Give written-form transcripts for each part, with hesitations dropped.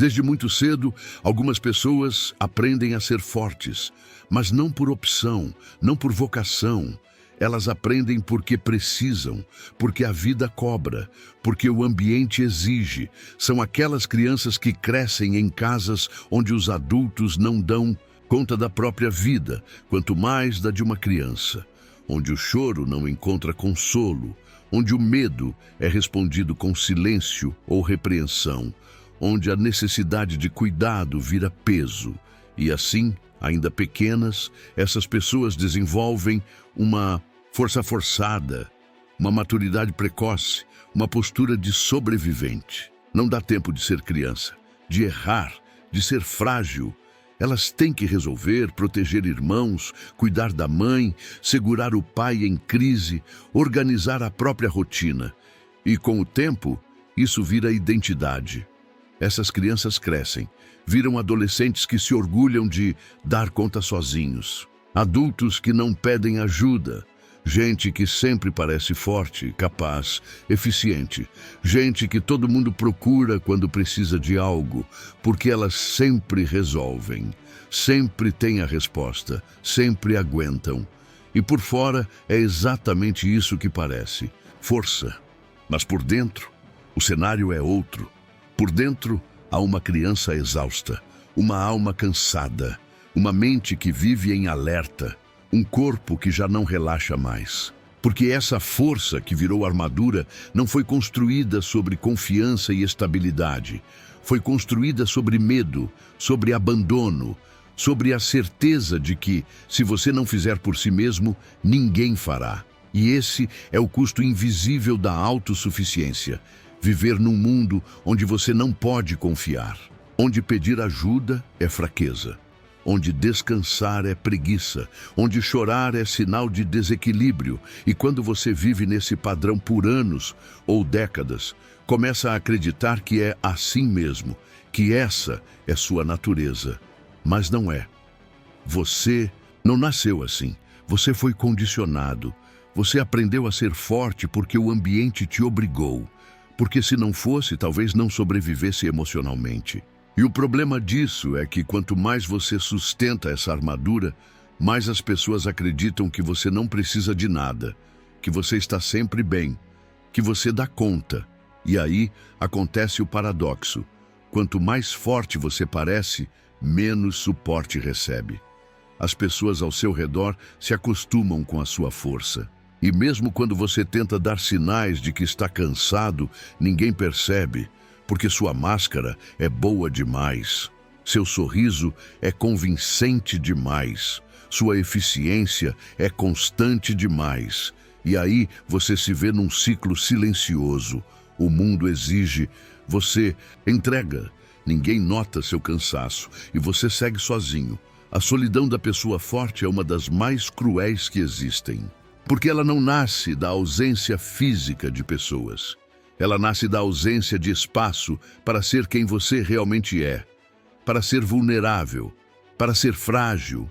Desde muito cedo, algumas pessoas aprendem a ser fortes, mas não por opção, não por vocação. Elas aprendem porque precisam, porque a vida cobra, porque o ambiente exige. São aquelas crianças que crescem em casas onde os adultos não dão conta da própria vida, quanto mais da de uma criança. Onde o choro não encontra consolo, onde o medo é respondido com silêncio ou repreensão, onde a necessidade de cuidado vira peso. E assim, ainda pequenas, essas pessoas desenvolvem uma força forçada, uma maturidade precoce, uma postura de sobrevivente. Não dá tempo de ser criança, de errar, de ser frágil. Elas têm que resolver, proteger irmãos, cuidar da mãe, segurar o pai em crise, organizar a própria rotina. E com o tempo, isso vira identidade. Essas crianças crescem, viram adolescentes que se orgulham de dar conta sozinhos, adultos que não pedem ajuda, gente que sempre parece forte, capaz, eficiente, gente que todo mundo procura quando precisa de algo, porque elas sempre resolvem, sempre têm a resposta, sempre aguentam. E por fora é exatamente isso que parece, força. Mas por dentro, o cenário é outro. Por dentro, há uma criança exausta, uma alma cansada, uma mente que vive em alerta, um corpo que já não relaxa mais. Porque essa força que virou armadura não foi construída sobre confiança e estabilidade. Foi construída sobre medo, sobre abandono, sobre a certeza de que, se você não fizer por si mesmo, ninguém fará. E esse é o custo invisível da autossuficiência. Viver num mundo onde você não pode confiar, onde pedir ajuda é fraqueza, onde descansar é preguiça, onde chorar é sinal de desequilíbrio. E quando você vive nesse padrão por anos ou décadas, começa a acreditar que é assim mesmo, que essa é sua natureza. Mas não é. Você não nasceu assim. Você foi condicionado. Você aprendeu a ser forte porque o ambiente te obrigou. Porque se não fosse, talvez não sobrevivesse emocionalmente. E o problema disso é que quanto mais você sustenta essa armadura, mais as pessoas acreditam que você não precisa de nada, que você está sempre bem, que você dá conta. E aí acontece o paradoxo. Quanto mais forte você parece, menos suporte recebe. As pessoas ao seu redor se acostumam com a sua força. E mesmo quando você tenta dar sinais de que está cansado, ninguém percebe, porque sua máscara é boa demais. Seu sorriso é convincente demais. Sua eficiência é constante demais. E aí você se vê num ciclo silencioso. O mundo exige, você entrega. Ninguém nota seu cansaço e você segue sozinho. A solidão da pessoa forte é uma das mais cruéis que existem. Porque ela não nasce da ausência física de pessoas. Ela nasce da ausência de espaço para ser quem você realmente é, para ser vulnerável, para ser frágil,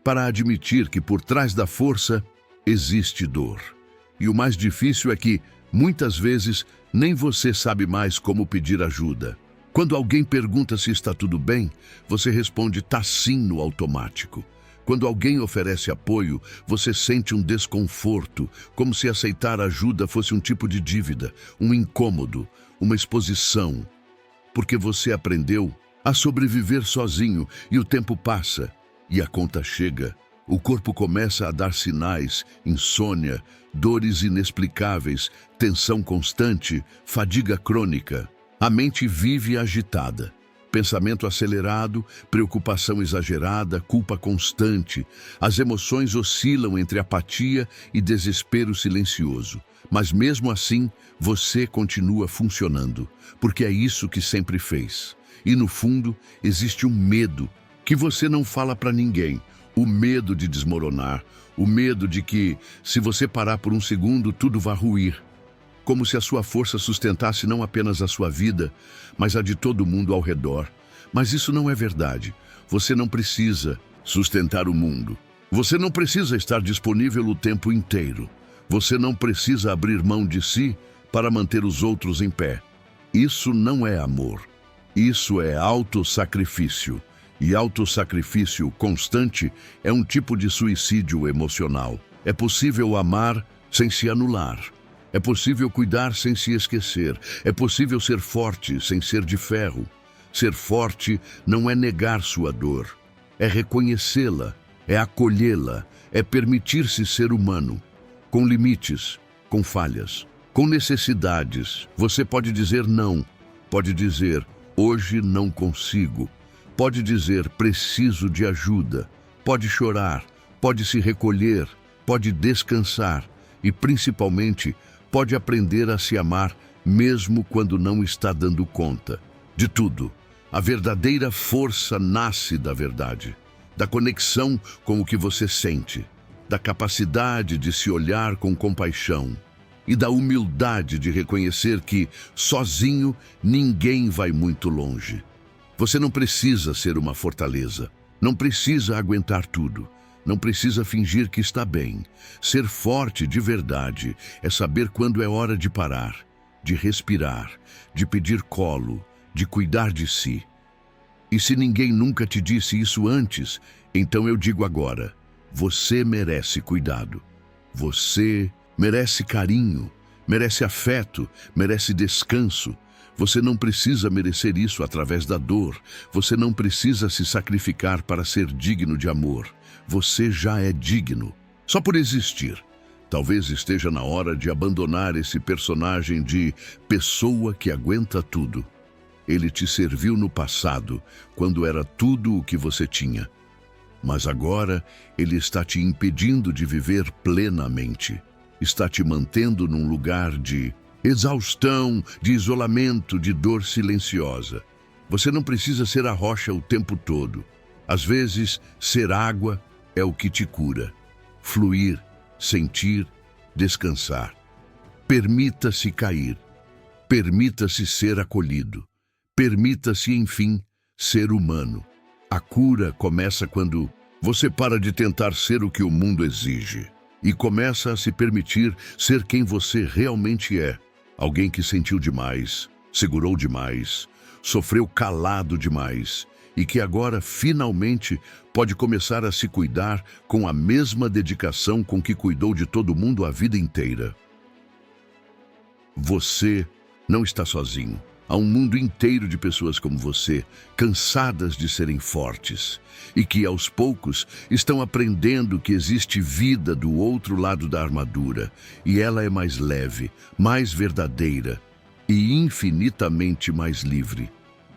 para admitir que por trás da força existe dor. E o mais difícil é que, muitas vezes, nem você sabe mais como pedir ajuda. Quando alguém pergunta se está tudo bem, você responde "tá sim" no automático. Quando alguém oferece apoio, você sente um desconforto, como se aceitar ajuda fosse um tipo de dívida, um incômodo, uma exposição. Porque você aprendeu a sobreviver sozinho e o tempo passa e a conta chega. O corpo começa a dar sinais, insônia, dores inexplicáveis, tensão constante, fadiga crônica. A mente vive agitada. Pensamento acelerado, preocupação exagerada, culpa constante. As emoções oscilam entre apatia e desespero silencioso. Mas mesmo assim, você continua funcionando, porque é isso que sempre fez. E no fundo, existe um medo que você não fala para ninguém. O medo de desmoronar, o medo de que, se você parar por um segundo, tudo vá ruir. Como se a sua força sustentasse não apenas a sua vida, mas a de todo mundo ao redor. Mas isso não é verdade. Você não precisa sustentar o mundo. Você não precisa estar disponível o tempo inteiro. Você não precisa abrir mão de si para manter os outros em pé. Isso não é amor. Isso é autossacrifício. E autossacrifício constante é um tipo de suicídio emocional. É possível amar sem se anular. É possível cuidar sem se esquecer. É possível ser forte sem ser de ferro. Ser forte não é negar sua dor. É reconhecê-la, é acolhê-la, é permitir-se ser humano. Com limites, com falhas, com necessidades. Você pode dizer não. Pode dizer, hoje não consigo. Pode dizer, preciso de ajuda. Pode chorar, pode se recolher, pode descansar e, principalmente, pode aprender a se amar mesmo quando não está dando conta. De tudo, a verdadeira força nasce da verdade, da conexão com o que você sente, da capacidade de se olhar com compaixão e da humildade de reconhecer que, sozinho, ninguém vai muito longe. Você não precisa ser uma fortaleza, não precisa aguentar tudo, não precisa fingir que está bem. Ser forte de verdade é saber quando é hora de parar, de respirar, de pedir colo, de cuidar de si. E se ninguém nunca te disse isso antes, então eu digo agora, você merece cuidado. Você merece carinho, merece afeto, merece descanso. Você não precisa merecer isso através da dor. Você não precisa se sacrificar para ser digno de amor. Você já é digno, só por existir. Talvez esteja na hora de abandonar esse personagem de pessoa que aguenta tudo. Ele te serviu no passado, quando era tudo o que você tinha. Mas agora ele está te impedindo de viver plenamente. Está te mantendo num lugar de exaustão, de isolamento, de dor silenciosa. Você não precisa ser a rocha o tempo todo. Às vezes, ser água é o que te cura. Fluir, sentir, descansar. Permita-se cair. Permita-se ser acolhido. Permita-se, enfim, ser humano. A cura começa quando você para de tentar ser o que o mundo exige e começa a se permitir ser quem você realmente é. Alguém que sentiu demais, segurou demais, sofreu calado demais e que agora, finalmente, pode começar a se cuidar com a mesma dedicação com que cuidou de todo mundo a vida inteira. Você não está sozinho. Há um mundo inteiro de pessoas como você, cansadas de serem fortes e que, aos poucos, estão aprendendo que existe vida do outro lado da armadura e ela é mais leve, mais verdadeira e infinitamente mais livre.